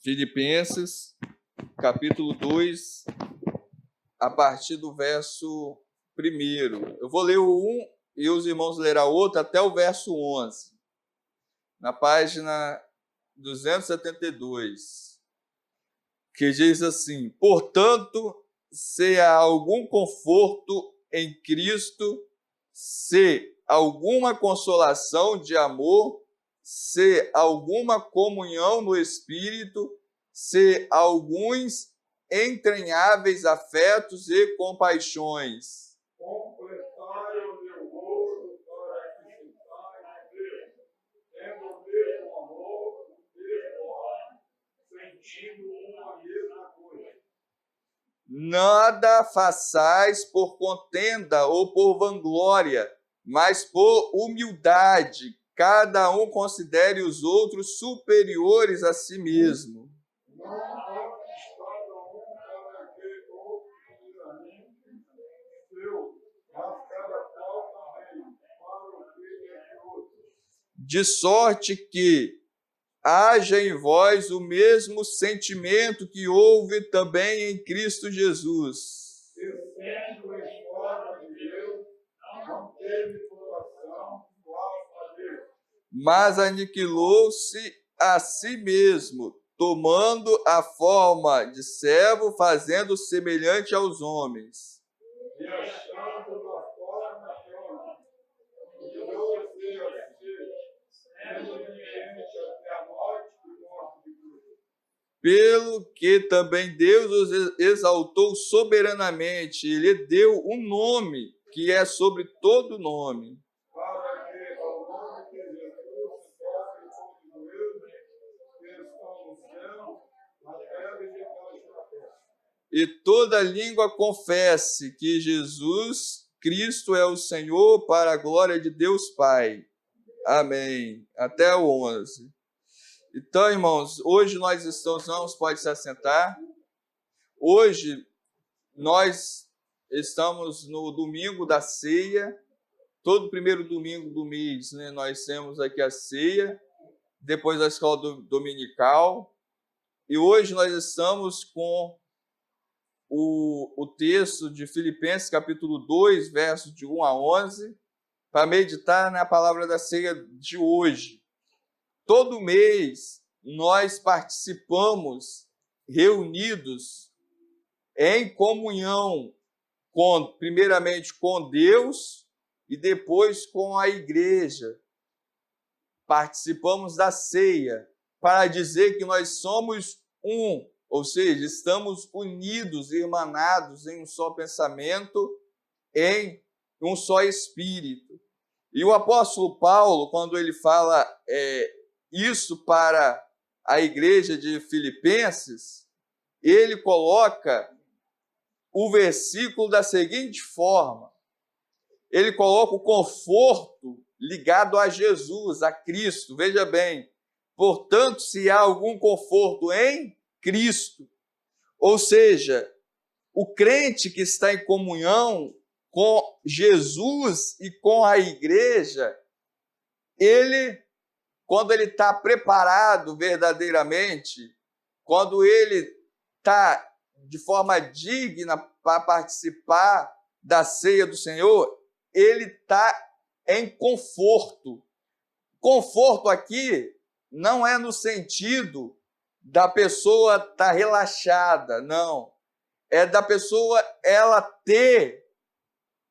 Filipenses, capítulo 2, a partir do verso 1. Eu vou ler o 1 e os irmãos lerão o outro até o verso 11, na página 272, que diz assim: portanto, se há algum conforto em Cristo, se alguma consolação de amor, se alguma comunhão no Espírito, se alguns entranháveis afetos e compaixões. Completai o meu gozo para que sintais Deus, tendo o mesmo amor, o mesmo ódio, sentindo uma mesma coisa. Nada façais por contenda ou por vanglória, mas por humildade, cada um considere os outros superiores a si mesmo. Não antes cada um para que outro primeiramente seu, mas cada qual também para o que é de outro. De sorte que haja em vós o mesmo sentimento que houve também em Cristo Jesus. E sendo esposa de Deus, não teve coração igual a Deus. Mas aniquilou-se a si mesmo, tomando a forma de servo, fazendo semelhante aos homens. E achando uma forma de homem, humilhou-se a si, sendo obediente até a morte e morte de cruz. Pelo que também Deus os exaltou soberanamente, e lhe deu um nome que é sobre todo nome, Para que ao nome de Jesus se dobre todo joelho que estão no céu, na terra e debaixo da terra. e toda língua confesse que Jesus Cristo é o Senhor, para a glória de Deus Pai. Amém. Até o 11. Então, irmãos, hoje nós estamos, irmãos, pode se assentar. Hoje nós estamos no domingo da ceia. Todo primeiro domingo do mês, né, nós temos aqui a ceia, depois a escola dominical. E hoje nós estamos com o texto de Filipenses, capítulo 2, versos de 1 a 11, para meditar na palavra da ceia de hoje. Todo mês nós participamos reunidos em comunhão, primeiramente com Deus e depois com a igreja. Participamos da ceia para dizer que nós somos um, ou seja, estamos unidos, irmanados em um só pensamento, em um só espírito. E o apóstolo Paulo, quando ele fala isso para a igreja de Filipenses, ele coloca o versículo da seguinte forma: ele coloca o conforto ligado a Jesus, a Cristo. Veja bem, portanto, se há algum conforto em Cristo, ou seja, o crente que está em comunhão com Jesus e com a igreja, ele, quando ele está preparado verdadeiramente, quando ele está de forma digna para participar da ceia do Senhor, ele está em conforto. Conforto aqui não é no sentido da pessoa estar relaxada, não. É da pessoa ela ter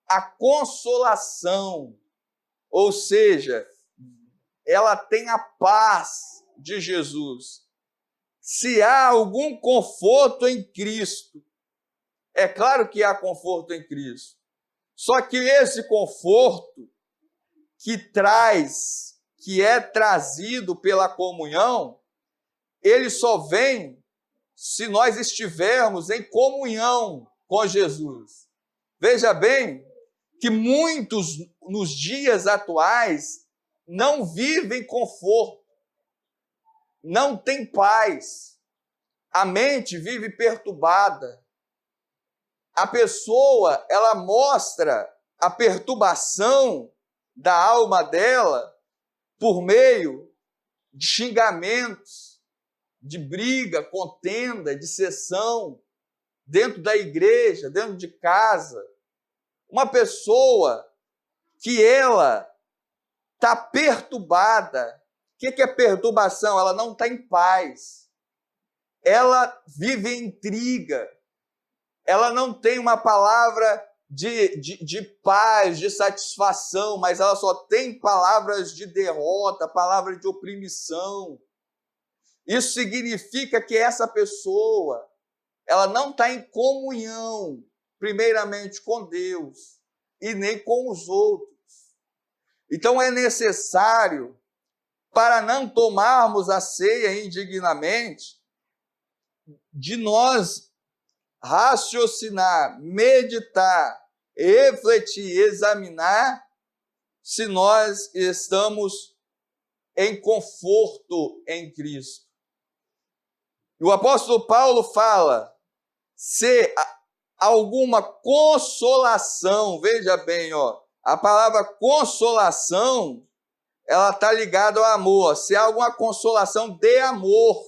a consolação, ou seja, ela tem a paz de Jesus. Se há algum conforto em Cristo, é claro que há conforto em Cristo, só que esse conforto que é trazido pela comunhão, ele só vem se nós estivermos em comunhão com Jesus. Veja bem que muitos nos dias atuais não vivem conforto, não têm paz, a mente vive perturbada. A pessoa, ela mostra a perturbação da alma dela por meio de xingamentos, de briga, contenda, dissensão, dentro da igreja, dentro de casa. Uma pessoa que ela está perturbada. O que é perturbação? Ela não está em paz. Ela vive em intriga. Ela não tem uma palavra de paz, de satisfação, mas ela só tem palavras de derrota, palavras de opressão. Isso significa que essa pessoa, ela não está em comunhão, primeiramente com Deus, e nem com os outros. Então é necessário, para não tomarmos a ceia indignamente, de nós raciocinar, meditar, refletir, examinar se nós estamos em conforto em Cristo. E o apóstolo Paulo fala, se alguma consolação, veja bem, a palavra consolação, ela está ligada ao amor. Se há alguma consolação de amor,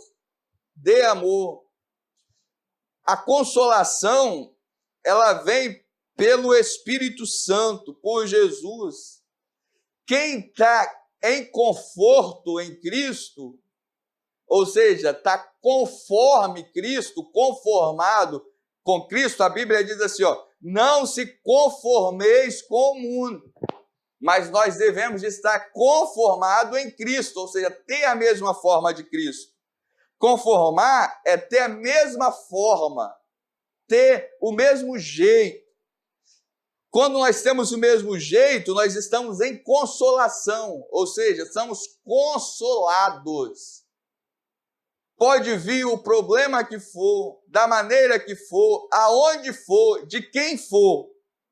de amor. A consolação, ela vem pelo Espírito Santo, por Jesus. Quem está em conforto em Cristo, ou seja, está conforme Cristo, conformado com Cristo, a Bíblia diz assim, não se conformeis com o mundo, mas nós devemos estar conformados em Cristo, ou seja, ter a mesma forma de Cristo. Conformar é ter a mesma forma, ter o mesmo jeito. Quando nós temos o mesmo jeito, nós estamos em consolação, ou seja, somos consolados. Pode vir o problema que for, da maneira que for, aonde for, de quem for,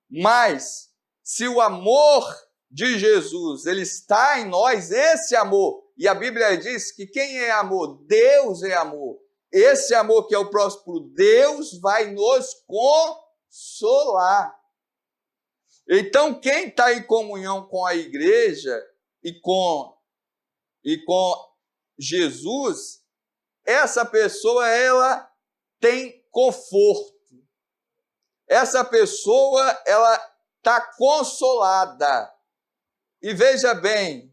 mas se o amor de Jesus, ele está em nós, esse amor, e a Bíblia diz que quem é amor? Deus é amor. Esse amor que é o próximo, Deus vai nos consolar. Então, quem está em comunhão com a igreja e com Jesus, essa pessoa, ela tem conforto. Essa pessoa, ela está consolada. E veja bem,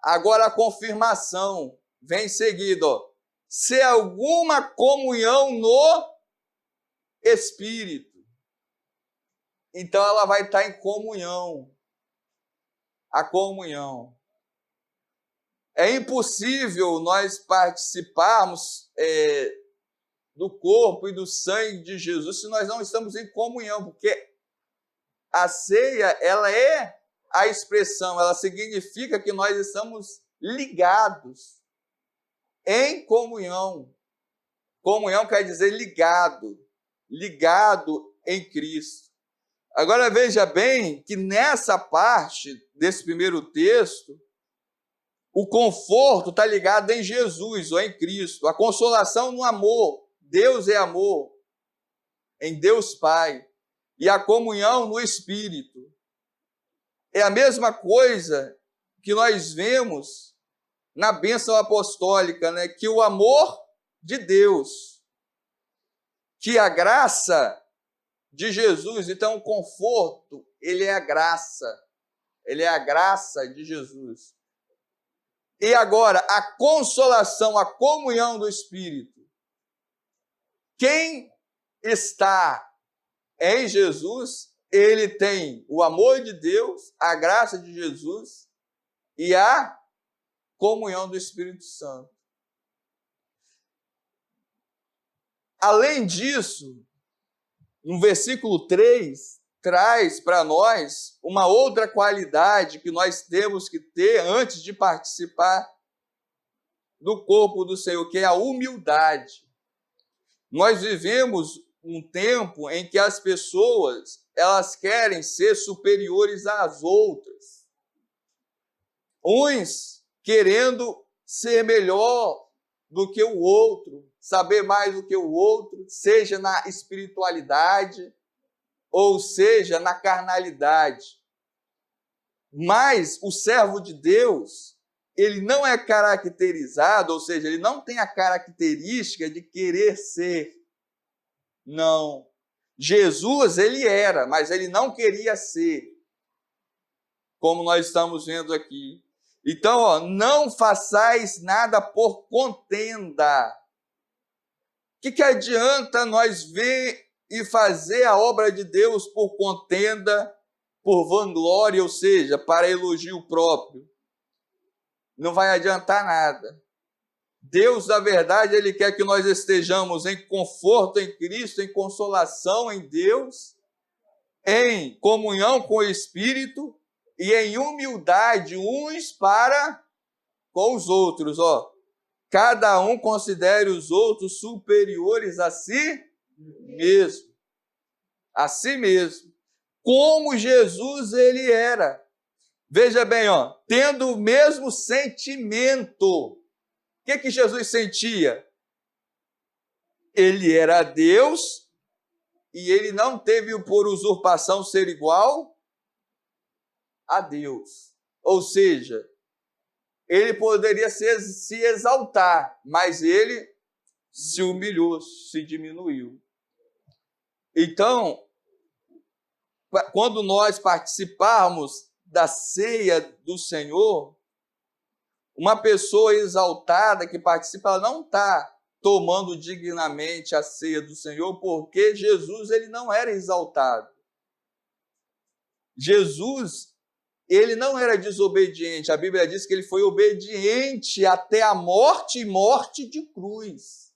agora a confirmação vem em seguida. Se alguma comunhão no Espírito, então ela vai estar em comunhão. A comunhão. É impossível nós participarmos do corpo e do sangue de Jesus se nós não estamos em comunhão, porque a ceia, ela é a expressão, ela significa que nós estamos ligados em comunhão. Comunhão quer dizer ligado, ligado em Cristo. Agora veja bem que nessa parte desse primeiro texto, o conforto está ligado em Jesus ou em Cristo. A consolação no amor. Deus é amor. Em Deus Pai. E a comunhão no Espírito. É a mesma coisa que nós vemos na bênção apostólica, né? Que o amor de Deus, que a graça de Jesus, então o conforto, ele é a graça. Ele é a graça de Jesus. E agora, a consolação, a comunhão do Espírito. Quem está em Jesus, ele tem o amor de Deus, a graça de Jesus e a comunhão do Espírito Santo. Além disso, no versículo 3, traz para nós uma outra qualidade que nós temos que ter antes de participar do corpo do Senhor, que é a humildade. Nós vivemos um tempo em que as pessoas, elas querem ser superiores às outras. Uns querendo ser melhor do que o outro, saber mais do que o outro, seja na espiritualidade, ou seja, na carnalidade. Mas o servo de Deus, ele não é caracterizado, ou seja, ele não tem a característica de querer ser. Não. Jesus, ele era, mas ele não queria ser, como nós estamos vendo aqui. Então, não façais nada por contenda. O que adianta nós ver e fazer a obra de Deus por contenda, por vanglória, ou seja, para elogio próprio? Não vai adiantar nada. Deus, na verdade, ele quer que nós estejamos em conforto em Cristo, em consolação em Deus, em comunhão com o Espírito e em humildade uns para com os outros. Cada um considere os outros superiores a si mesmo. A si mesmo. Como Jesus ele era. Veja bem, tendo o mesmo sentimento. O que Jesus sentia? Ele era Deus e ele não teve por usurpação ser igual a Deus. Ou seja, ele poderia se exaltar, mas ele se humilhou, se diminuiu. Então, quando nós participarmos da ceia do Senhor, uma pessoa exaltada que participa, ela não está tomando dignamente a ceia do Senhor, porque Jesus ele não era exaltado. Jesus, ele não era desobediente. A Bíblia diz que ele foi obediente até a morte e morte de cruz.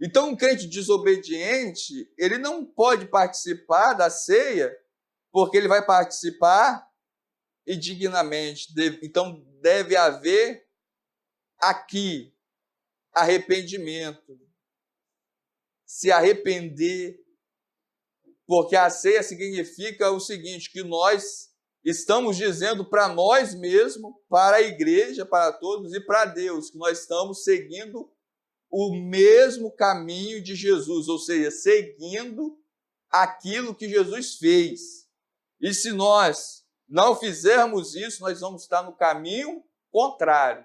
Então, um crente desobediente, ele não pode participar da ceia, porque ele vai participar indignamente. Então, deve haver aqui arrependimento. Se arrepender, porque a ceia significa o seguinte, que nós estamos dizendo para nós mesmos, para a igreja, para todos e para Deus, que nós estamos seguindo o mesmo caminho de Jesus, ou seja, seguindo aquilo que Jesus fez. E se nós não fizermos isso, nós vamos estar no caminho contrário.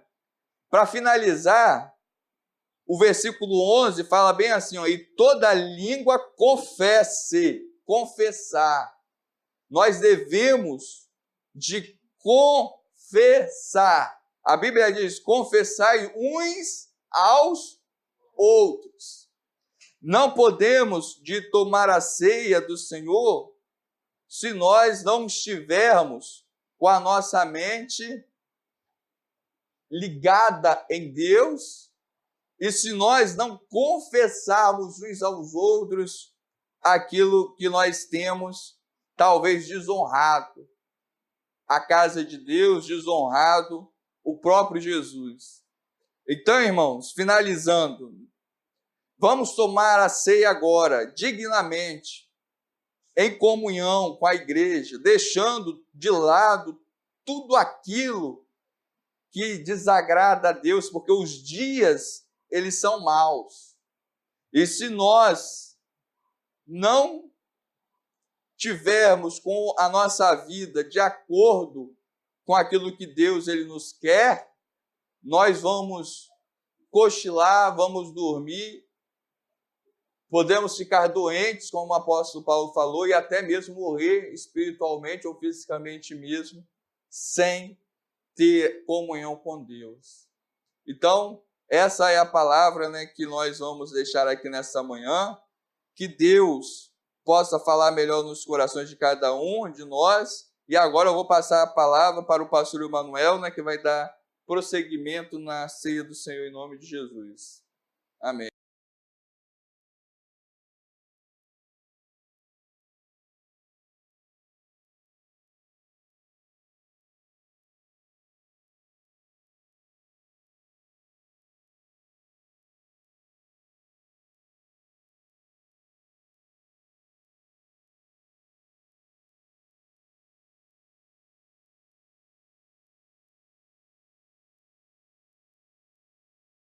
Para finalizar, o versículo 11 fala bem assim, e toda língua confesse, confessar. Nós devemos de confessar. A Bíblia diz, confessai uns aos outros. Não podemos de tomar a ceia do Senhor se nós não estivermos com a nossa mente ligada em Deus e se nós não confessarmos uns aos outros aquilo que nós temos, talvez desonrado a casa de Deus, desonrado o próprio Jesus. Então, irmãos, finalizando, vamos tomar a ceia agora, dignamente, em comunhão com a igreja, deixando de lado tudo aquilo que desagrada a Deus, porque os dias, eles são maus. E se nós não tivermos com a nossa vida de acordo com aquilo que Deus ele nos quer, nós vamos cochilar, vamos dormir, podemos ficar doentes, como o apóstolo Paulo falou, e até mesmo morrer espiritualmente ou fisicamente mesmo, sem ter comunhão com Deus. Então, essa é a palavra, que nós vamos deixar aqui nessa manhã, que Deus possa falar melhor nos corações de cada um de nós. E agora eu vou passar a palavra para o pastor Emanuel, que vai dar prosseguimento na ceia do Senhor em nome de Jesus. Amém.